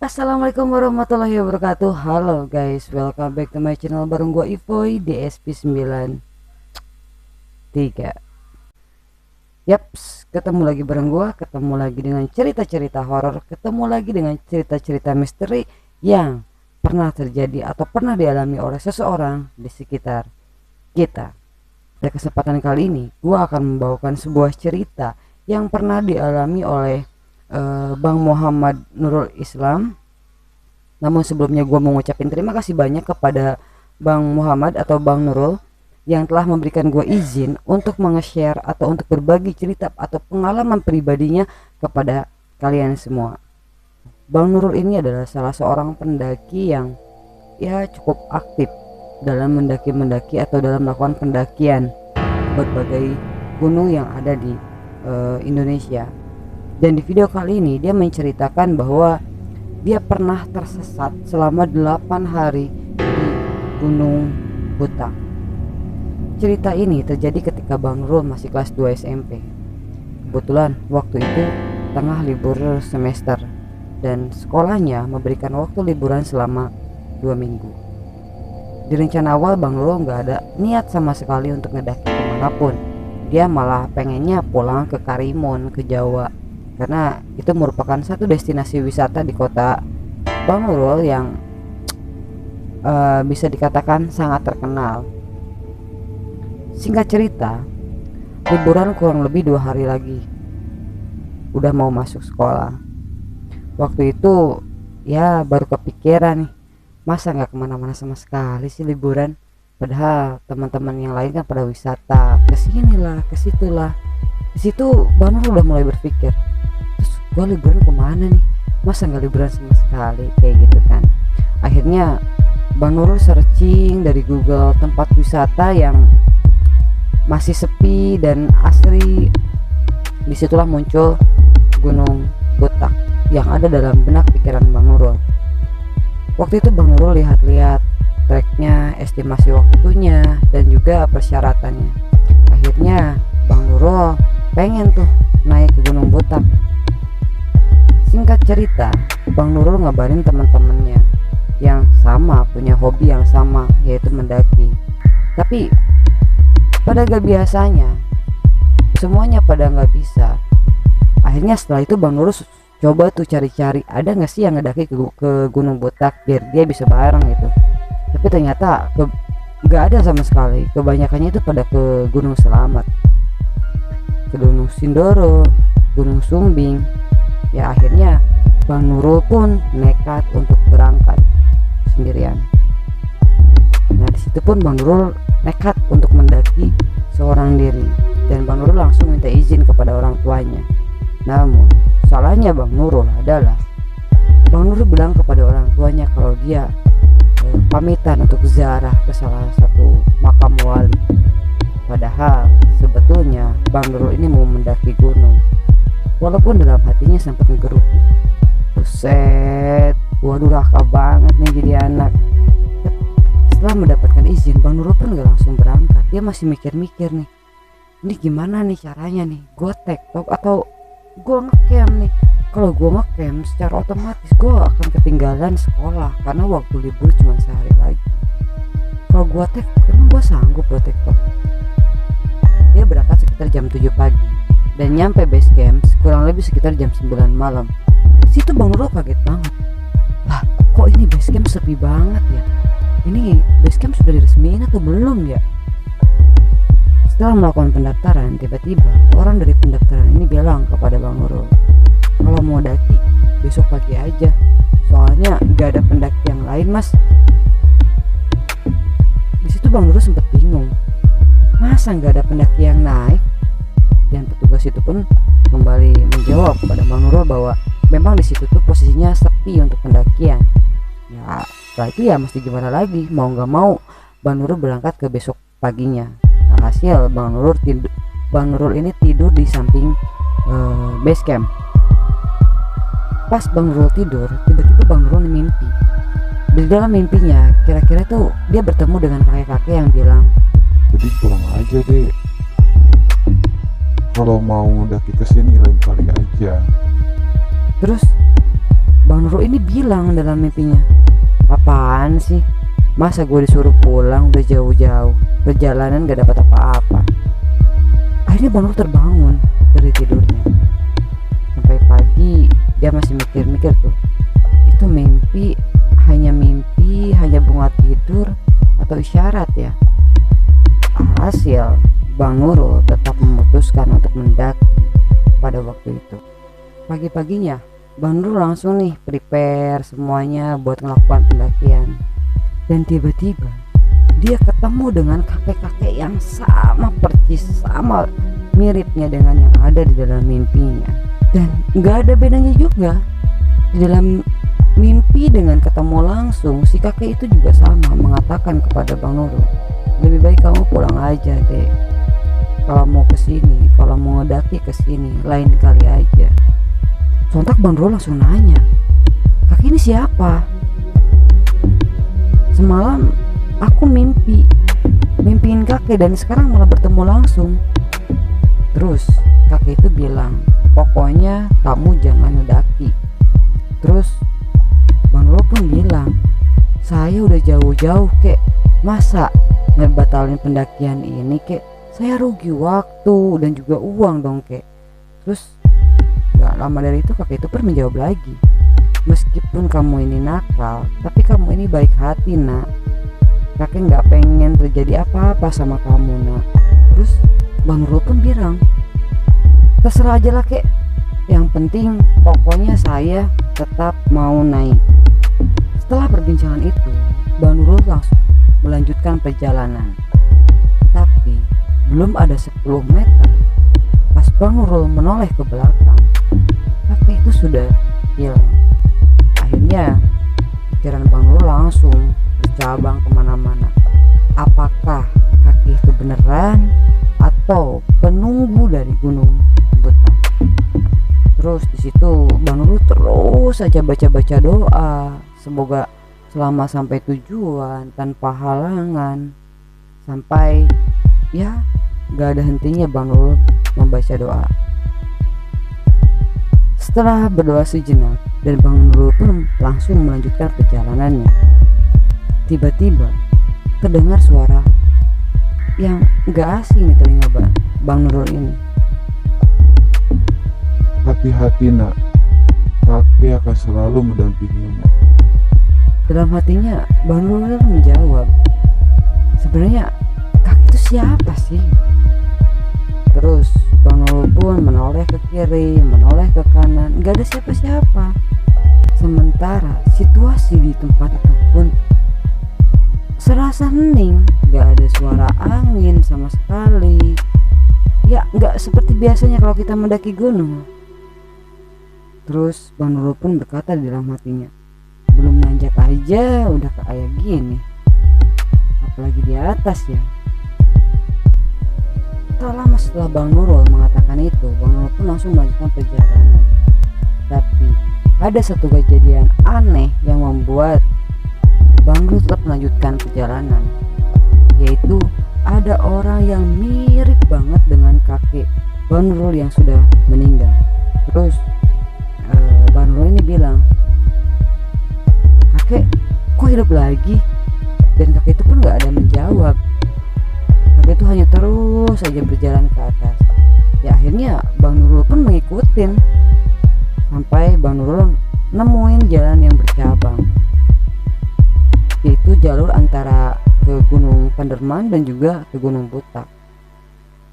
Assalamualaikum warahmatullahi wabarakatuh. Halo guys, welcome back to my channel bareng gua Ivoy DSP93. Yaps, ketemu lagi bareng gua, ketemu lagi dengan cerita-cerita horor, ketemu lagi dengan cerita-cerita misteri yang pernah terjadi atau pernah dialami oleh seseorang di sekitar kita. Pada kesempatan kali ini, gua akan membawakan sebuah cerita yang pernah dialami oleh Bang Muhammad Nurul Islam. Namun sebelumnya gue mau ngucapin terima kasih banyak kepada Bang Muhammad atau Bang Nurul yang telah memberikan gue izin untuk menge-share atau untuk berbagi cerita atau pengalaman pribadinya kepada kalian semua. Bang Nurul ini adalah salah seorang pendaki yang ya cukup aktif dalam mendaki atau dalam melakukan pendakian berbagai gunung yang ada di Indonesia. Dan di video kali ini dia menceritakan bahwa dia pernah tersesat selama 8 hari di Gunung Butak. Cerita ini terjadi ketika Bang Nurul masih kelas 2 SMP. Kebetulan waktu itu tengah libur semester dan sekolahnya memberikan waktu liburan selama 2 minggu. Di rencana awal Bang Nurul gak ada niat sama sekali untuk ngedaki kemanapun. Dia malah pengennya pulang ke Karimun, ke Jawa, karena itu merupakan satu destinasi wisata di kota Bang Nurul yang bisa dikatakan sangat terkenal. Singkat cerita, liburan kurang lebih 2 hari lagi udah mau masuk sekolah. Waktu itu ya baru kepikiran nih, masa nggak kemana-mana sama sekali sih liburan, padahal teman-teman yang lain kan pada wisata kesinilah kesitulah. Di situ Bang Nurul udah mulai berpikir, terus gue liburan kemana nih, masa nggak liburan sama sekali, kayak gitu kan. Akhirnya Bang Nurul searching dari Google tempat wisata yang masih sepi dan asri. Disitulah muncul Gunung Butak yang ada dalam benak pikiran Bang Nurul. Waktu itu Bang Nurul lihat-lihat treknya, estimasi waktunya, dan juga persyaratannya. Akhirnya Bang Nurul pengen tuh naik ke Gunung Butak. Singkat cerita, Bang Nurul ngabarin teman-temannya yang sama, punya hobi yang sama, yaitu mendaki. Tapi pada gak biasanya semuanya pada gak bisa. Akhirnya setelah itu Bang Nurul coba tuh cari-cari ada gak sih yang ngedaki ke Gunung Butak biar dia bisa bareng gitu. Tapi ternyata gak ada sama sekali. Kebanyakannya itu pada ke Gunung Selamat, ke Gunung Sindoro, Gunung Sumbing. Ya akhirnya Bang Nurul pun nekat untuk berangkat sendirian. Nah disitu pun Bang Nurul nekat untuk mendaki seorang diri, dan Bang Nurul langsung minta izin kepada orang tuanya. Namun salahnya Bang Nurul adalah Bang Nurul bilang kepada orang tuanya kalau dia pamitan untuk ziarah ke salah satu makam wali. Padahal sebetulnya Bang Nurul ini mau mendaki gunung. Walaupun dalam hatinya sempat ngegerutu, buset, waduh raka banget nih jadi anak. Setelah mendapatkan izin, Bang Nurul pun gak langsung berangkat. Dia masih mikir-mikir nih, ini gimana nih caranya nih, gue tektok atau gue ngecamp nih. Kalau gue ngecamp secara otomatis gue akan ketinggalan sekolah karena waktu libur cuma sehari lagi. Kalau gue tektok, emang gue sanggup buat tektok? Dia berangkat sekitar jam 7 pagi dan nyampe base camp kurang lebih sekitar jam 9 malam. Situ Bang Nurul kaget banget. Lah, kok ini base camp sepi banget ya? Ini base camp sudah diresmiin atau belum ya? Setelah melakukan pendaftaran, tiba-tiba orang dari pendaftaran ini bilang kepada Bang Nurul, kalau mau daki besok pagi aja, soalnya gak ada pendaki yang lain mas. Di situ Bang Nurul sempat bingung, masa gak ada pendaki yang naik? Dan petugas itu pun kembali menjawab kepada Bang Nurul bahwa memang di situ tuh posisinya sepi untuk pendakian. Ya setelah itu ya mesti gimana lagi, mau nggak mau Bang Nurul berangkat ke besok paginya. Nah, hasil Bang Nurul ini tidur di samping base camp. Pas Bang Nurul tidur, tiba-tiba Bang Nurul mimpi. Di dalam mimpinya kira-kira tuh dia bertemu dengan kakek-kakek yang bilang, jadi pulang aja deh, kalau mau daki kesini lain kali aja. Terus Bang Nurul ini bilang dalam mimpinya, apaan sih, masa gue disuruh pulang udah jauh-jauh, perjalanan gak dapat apa-apa. Akhirnya Bang Nurul terbangun dari tidurnya. Sampai pagi dia masih mikir-mikir tuh, itu mimpi, hanya bunga tidur atau isyarat ya. Hasil Bang Nurul tetap memutuskan untuk mendaki pada waktu itu. Pagi-paginya Bang Nurul langsung nih prepare semuanya buat melakukan pendakian. Dan tiba-tiba dia ketemu dengan kakek-kakek yang sama persis, sama miripnya dengan yang ada di dalam mimpinya. Dan gak ada bedanya juga. Di dalam mimpi dengan ketemu langsung, si kakek itu juga sama mengatakan kepada Bang Nurul, lebih baik kamu pulang aja deh. Kalau mau kesini, kalau mau ngedaki kesini, lain kali aja. Sontak Bang Nurul langsung nanya, kakek ini siapa? Semalam aku mimpiin kakek dan sekarang malah bertemu langsung. Terus kakek itu bilang, pokoknya kamu jangan ngedaki. Terus Bang Nurul pun bilang, saya udah jauh-jauh kek, masa ngebatalin pendakian ini kek, saya rugi waktu dan juga uang dong kek. Terus gak lama dari itu kakek itu pun menjawab lagi, meskipun kamu ini nakal, tapi kamu ini baik hati nak. Kakek gak pengen terjadi apa-apa sama kamu nak. Terus Bang Nurul pun bilang, terserah aja lah kek, yang penting pokoknya saya tetap mau naik. Setelah perbincangan itu, Bang Nurul langsung melanjutkan perjalanan. Tapi belum ada 10 meter, pas Bang Nurul menoleh ke belakang, kakek itu sudah hilang. Akhirnya pikiran Bang Nurul langsung bercabang kemana-mana. Apakah kakek itu beneran atau penunggu dari Gunung Buta? Terus di situ Bang Nurul terus saja baca-baca doa, semoga selama sampai tujuan tanpa halangan. Sampai ya gak ada hentinya Bang Nurul membaca doa. Setelah berdoa sejenak dan Bang Nurul pun langsung melanjutkan perjalanannya, tiba-tiba terdengar suara yang gak asing di telinga Bang Nurul ini. Hati-hati nak, kakek akan selalu mendampingimu. Dalam hatinya Bang Nurul menjawab, sebenarnya kakek itu siapa sih? Terus Bang Nurul pun menoleh ke kiri, menoleh ke kanan, gak ada siapa-siapa. Sementara situasi di tempat itu pun serasa hening, gak ada suara angin sama sekali. Ya gak seperti biasanya kalau kita mendaki gunung. Terus Bang Nurul pun berkata di dalam hatinya, belum nanjak aja udah kayak gini, apalagi di atas ya. Tak lama setelah Bang Nurul mengatakan itu, Bang Nurul pun langsung melanjutkan perjalanan. Tapi ada satu kejadian aneh yang membuat Bang Nurul tetap melanjutkan perjalanan, yaitu ada orang yang mirip banget dengan kakek Bang Nurul yang sudah meninggal. Terus Bang Nurul ini bilang, kakek kok hidup lagi? Dan kakek itu pun gak ada menjawab. Kakek itu hanya terus saja berjalan ke atas. Ya akhirnya Bang Nurul pun mengikutin sampai Bang Nurul nemuin jalan yang bercabang, yaitu jalur antara ke Gunung Panderman dan juga ke Gunung Buta.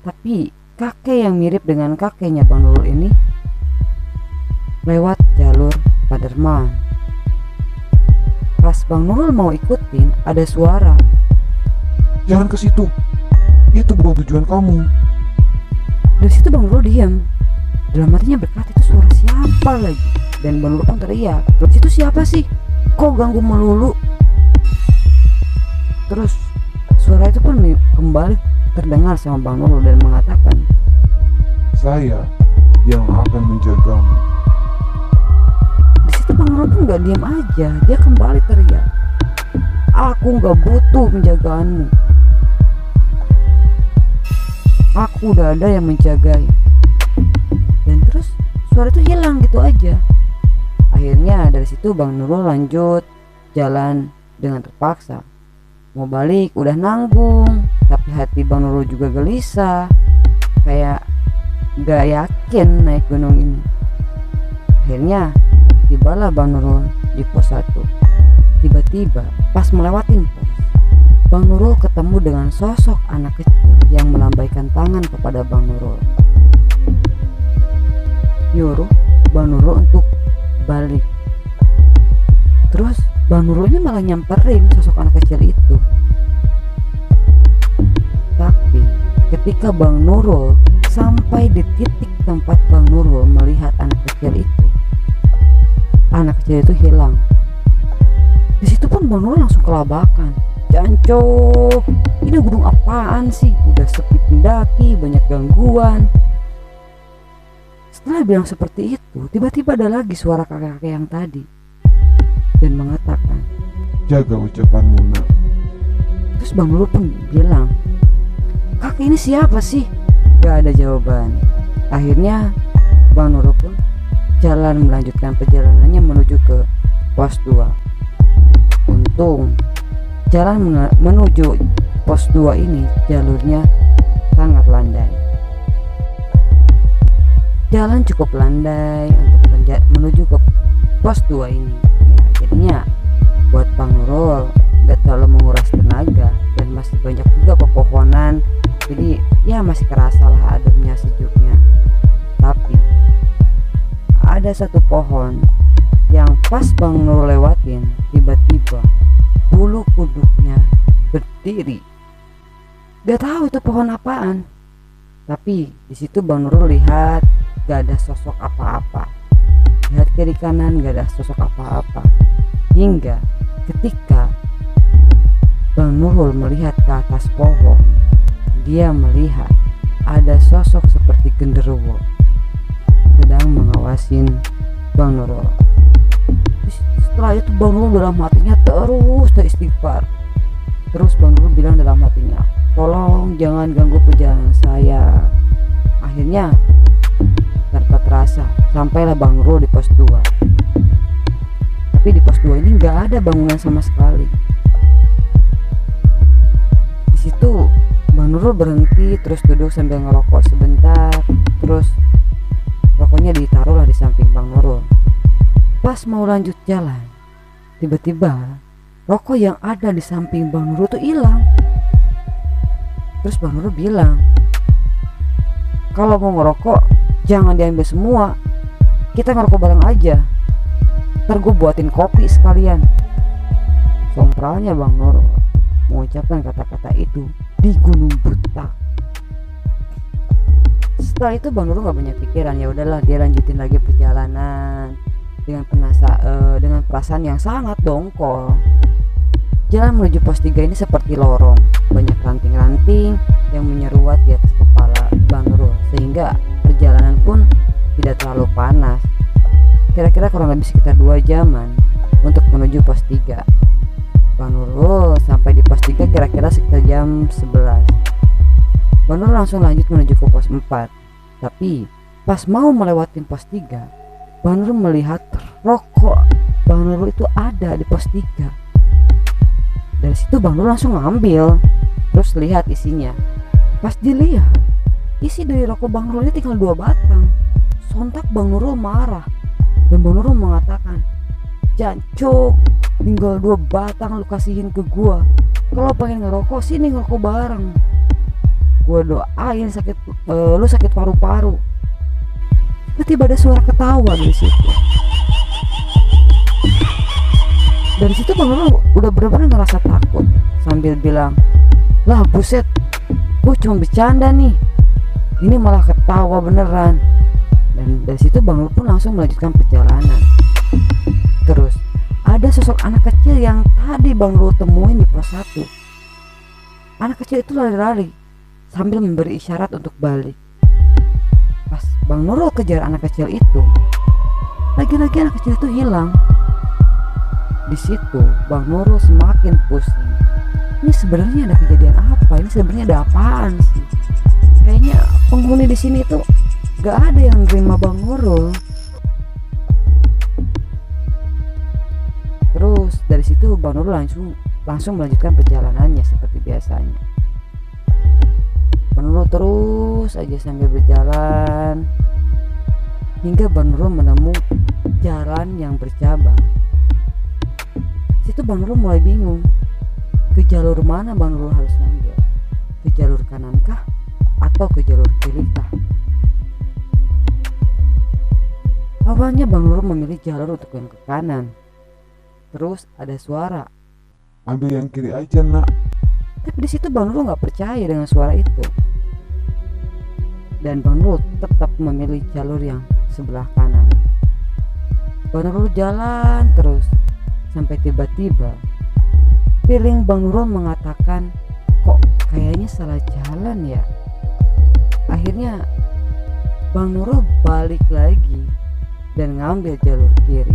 Tapi kakek yang mirip dengan kakeknya Bang Nurul ini lewat jalur Panderman. Pas Bang Nurul mau ikutin, ada suara, Jangan ke situ, itu bukan tujuan kamu. dari situ Bang Nurul diam. Dalam hatinya berkata, itu suara siapa lagi? Dan Bang Nurul pun teriak, terus itu siapa sih? Kok ganggu melulu? Terus suara itu pun kembali terdengar sama Bang Nurul dan mengatakan, Saya yang akan menjagamu. di situ Bang Nurul pun gak diam aja, dia kembali teriak, aku gak butuh penjagaanmu, aku udah ada yang menjagai. Dan terus suara itu hilang gitu aja. Akhirnya dari situ Bang Nurul lanjut jalan dengan terpaksa. Mau balik udah nanggung, tapi hati Bang Nurul juga gelisah, kayak gak yakin naik gunung ini. Akhirnya tibalah Bang Nurul di pos 1. Tiba-tiba pas melewatin pos, Bang Nurul ketemu dengan sosok anak kecil yang melambaikan tangan kepada Bang Nurul, nyuruh Bang Nurul untuk balik. Terus Bang Nurul ini malah nyamperin sosok anak kecil itu. Tapi ketika Bang Nurul sampai di titik tempat Bang Nurul melihat anak kecil itu, anak kecil itu hilang. Di situ pun Bang Nurul langsung kelabakan. Jancok, ini gunung apaan sih? Udah sepi pendaki, banyak gangguan. Setelah bilang seperti itu, tiba-tiba ada lagi suara kakek-kakek yang tadi dan mengatakan, Jaga ucapanmu, nak. terus Bang Nurul pun bilang, kakek ini siapa sih? Gak ada jawaban. Akhirnya Bang Nurul pun jalan melanjutkan perjalanannya menuju ke pos 2. Untung jalan menuju pos 2 ini jalurnya sangat landai. Jalan cukup landai untuk menuju ke pos 2 ini. Ya, jadinya buat Bang Nurul gak terlalu menguras tenaga dan masih banyak juga pepohonan. Jadi ya masih kerasa lah ademnya, sejuknya. Tapi ada satu pohon yang pas Bang Nurul lewatin, tiba-tiba bulu kuduknya berdiri. Gak tahu itu pohon apaan. Tapi di situ Bang Nurul lihat gak ada sosok apa-apa. Lihat kiri kanan gak ada sosok apa-apa. Hingga ketika Bang Nurul melihat ke atas pohon, dia melihat ada sosok seperti genderuwo sedang mengawasin Bang Nurul. Setelah itu Bang Nurul dalam hatinya terus istighfar. Terus Bang Nurul bilang dalam hatinya, tolong jangan ganggu perjalanan saya. Akhirnya tanpa terasa sampailah Bang Nurul di pos 2. Tapi di pos 2 ini gak ada bangunan sama sekali. Di situ Bang Nurul berhenti, terus duduk sambil ngerokok sebentar. Terus rokoknya ditaruhlah di samping Bang Nurul. Pas mau lanjut jalan, tiba-tiba rokok yang ada di samping Bang Nurul tuh hilang. Terus Bang Nurul bilang, kalau mau ngerokok jangan diambil semua, kita ngerokok bareng aja, ntar gue buatin kopi sekalian. Sompralnya Bang Nurul mengucapkan kata-kata itu di Gunung Butak. Setelah itu Bang Nurul gak banyak pikiran, ya udahlah dia lanjutin lagi perjalanan dengan perasaan yang sangat dongkol. Jalan menuju pos 3 ini seperti lorong, banyak ranting-ranting yang menyeruat di atas kepala Bang Nurul, sehingga perjalanan pun tidak terlalu panas. Kira-kira kurang lebih sekitar 2 jaman untuk menuju pos 3. Bang Nurul sampai di pos 3 kira-kira sekitar jam 11. Bang Nurul langsung lanjut menuju ke pos 4. Tapi pas mau melewati pos 3, Bang Nurul melihat rokok Bang Nurul itu ada di pos 3. Dari situ Bang Nurul langsung ngambil, terus lihat isinya. Pas dilihat, isi dari rokok Bang Nurul ini tinggal 2 batang. Sontak Bang Nurul marah dan Bang Nurul mengatakan, jancok, tinggal 2 batang lu kasihin ke gua. Kalau pengen ngerokok sini ngerokok bareng. Gua doain lu sakit paru-paru. Tiba-tiba ada suara ketawa dari situ. Dari situ Bang Nurul udah benar-benar ngerasa takut sambil bilang, lah buset, gue cuma bercanda nih, ini malah ketawa beneran. Dan dari situ Bang Nurul pun langsung melanjutkan perjalanan. Terus ada sosok anak kecil yang tadi Bang Nurul temuin di pos 1. Anak kecil itu lari-lari sambil memberi isyarat untuk balik. Pas Bang Nurul kejar anak kecil itu, lagi-lagi anak kecil itu hilang. Di situ Bang Nurul semakin pusing. Ini sebenarnya ada kejadian apa? Ini sebenarnya ada apaan sih? Kayaknya penghuni di sini tuh gak ada yang nerima Bang Nurul. dari situ Bang Nurul langsung melanjutkan perjalanannya seperti biasanya. Bang Nurul terus aja sambil berjalan hingga Bang Nurul menemukan jalan yang bercabang. Situ Bang Nurul mulai bingung, ke jalur mana Bang Nurul harus ngambil, ke jalur kanankah atau ke jalur kirikah? Awalnya Bang Nurul memilih jalur untuk yang ke kanan. Terus ada suara, Ambil yang kiri aja, nak. tapi di situ Bang Nurul nggak percaya dengan suara itu, dan Bang Nurul tetap memilih jalur yang sebelah kanan. Bang Nurul jalan terus sampai tiba-tiba feeling Bang Nurul mengatakan, kok kayaknya salah jalan ya. Akhirnya Bang Nurul balik lagi dan ngambil jalur kiri.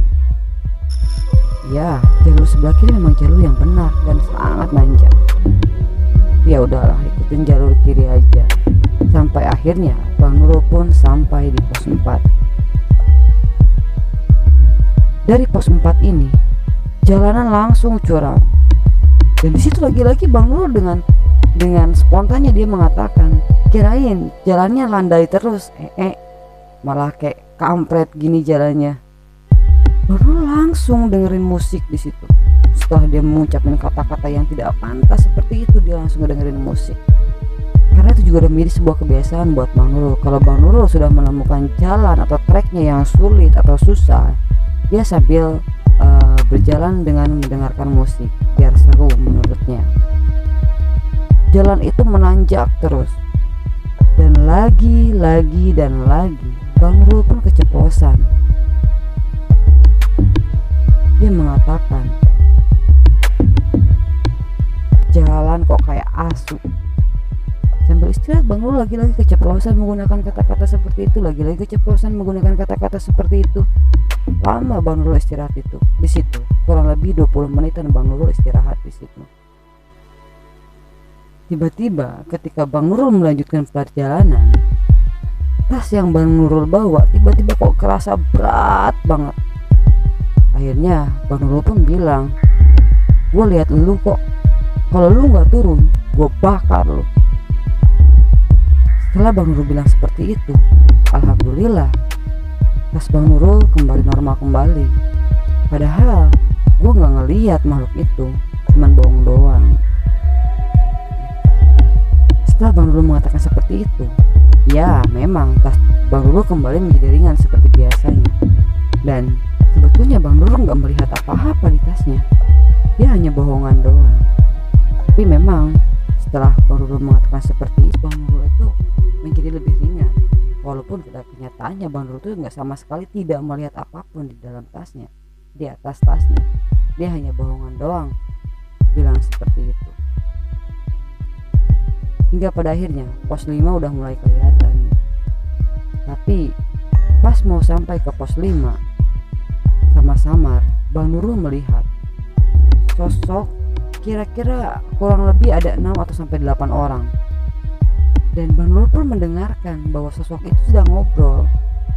Ya, jalur sebelah kiri memang jalur yang benar dan sangat nanjak. Ya udahlah, ikutin jalur kiri aja. Sampai akhirnya Bang Nurul pun sampai di pos 4. Dari pos 4 ini jalanan langsung curam. Dan di situ lagi-lagi Bang Nurul dengan spontannya dia mengatakan, kirain jalannya landai terus, malah kayak kampret gini jalannya. Bang Nurul langsung dengerin musik di situ. Setelah dia mengucapkan kata-kata yang tidak pantas seperti itu, dia langsung dengerin musik. Karena itu juga udah menjadi sebuah kebiasaan buat Bang Nurul. Kalau Bang Nurul sudah menemukan jalan atau treknya yang sulit atau susah, dia sambil berjalan dengan mendengarkan musik biar seru menurutnya. Jalan itu menanjak terus, dan lagi Bang Nurul pun keceplosan. Dia mengatakan, jalan kok kayak asu. Sambil istirahat Bang Nurul lagi-lagi keceplosan menggunakan kata-kata seperti itu, lagi-lagi keceplosan menggunakan kata-kata seperti itu. Lama Bang Nurul istirahat itu di situ, kurang lebih 20 menitan Bang Nurul istirahat di situ. Tiba-tiba ketika Bang Nurul melanjutkan perjalanan, tas yang Bang Nurul bawa tiba-tiba kok kerasa berat banget. Akhirnya Bang Nurul pun bilang, gue lihat lu kok, kalau lu nggak turun gue bakar lu. Setelah Bang Nurul bilang seperti itu, alhamdulillah tas Bang Nurul kembali normal kembali. Padahal gue nggak ngelihat makhluk itu, cuman bohong doang. Setelah Bang Nurul mengatakan seperti itu, ya memang tas Bang Nurul kembali menjadi ringan seperti biasanya. Dan sebetulnya Bang Nurul nggak melihat apa-apa di tasnya, dia hanya bohongan doang. Tapi memang setelah Bang Nurul mengatakan seperti itu, Bang Nurul itu menjadi lebih ringan. Walaupun pada kenyataannya Bang Nurul itu nggak sama sekali tidak melihat apapun di dalam tasnya, di atas tasnya. Dia hanya bohongan doang, bilang seperti itu. Hingga pada akhirnya pos 5 udah mulai kelihatan. Tapi pas mau sampai ke pos 5, samar-samar Bang Nurul melihat sosok kira-kira kurang lebih ada 6 atau sampai 8 orang. Dan Bang Nurul pun mendengarkan bahwa sosok itu sedang ngobrol,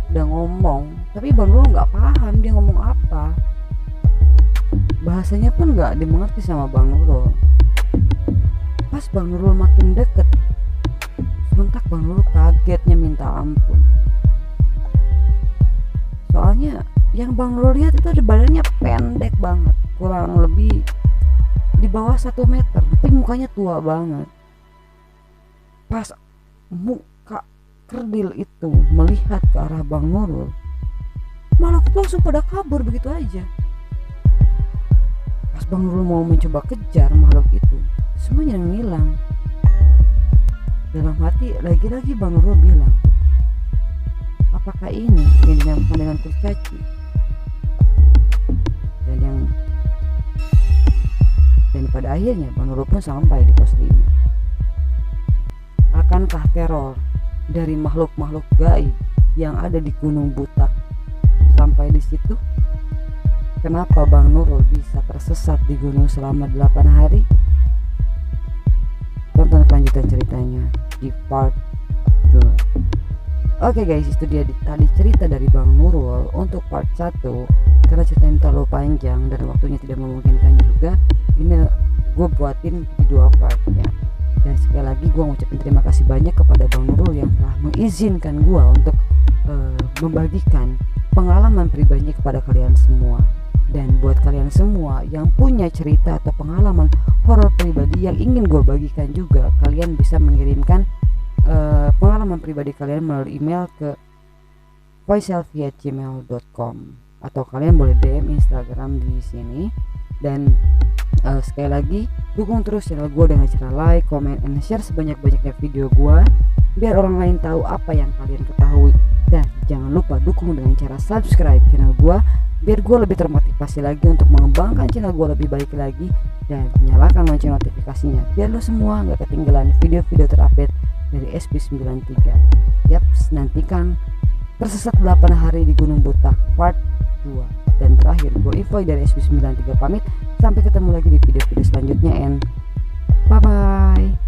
sedang ngomong, tapi Bang Nurul nggak paham dia ngomong apa. Bahasanya pun nggak dimengerti sama Bang Nurul. Pas Bang Nurul makin deket, sebentar Bang Nurul kagetnya minta ampun. Soalnya yang Bang Nurul lihat itu ada badannya pendek banget, kurang lebih di bawah 1 meter, tapi mukanya tua banget. Pas muka kerdil itu melihat ke arah Bang Nurul, makhluk itu langsung pada kabur begitu aja. Pas Bang Nurul mau mencoba kejar makhluk itu, semuanya ngilang. Dalam hati lagi-lagi Bang Nurul bilang, apakah ini yang dinamakan dengan kurcaci? Dan pada akhirnya Bang Nurul pun sampai di pos 5. Akankah teror dari makhluk-makhluk gaib yang ada di Gunung Butak sampai di situ? Kenapa Bang Nurul bisa tersesat di gunung selama 8 hari? Tonton kelanjutan ceritanya di part 2. Oke guys, itu dia tadi cerita dari Bang Nurul untuk part 1. karena cerita ini terlalu panjang dan waktunya tidak memungkinkan juga, ini gue buatin di 2 part ya. Dan sekali lagi gue ngucapin terima kasih banyak kepada Bang Nurul yang telah mengizinkan gue untuk membagikan pengalaman pribadi kepada kalian semua. Dan buat kalian semua yang punya cerita atau pengalaman horor pribadi yang ingin gue bagikan juga, kalian bisa mengirimkan pengalaman pribadi kalian melalui email ke voicelvia@gmail.com atau kalian boleh DM Instagram di sini. Dan sekali lagi dukung terus channel gue dengan cara like, comment, and share sebanyak-banyaknya video gue biar orang lain tahu apa yang kalian ketahui. Dan jangan lupa dukung dengan cara subscribe channel gue biar gue lebih termotivasi lagi untuk mengembangkan channel gue lebih baik lagi, dan nyalakan lonceng notifikasinya biar lo semua gak ketinggalan video-video terupdate dari SP93. Yaps, nantikan Tersesat 8 Hari di Gunung Butak part 2. Dan terakhir, gue Ivoy dari SP93 pamit. Sampai ketemu lagi di video-video selanjutnya, and bye bye.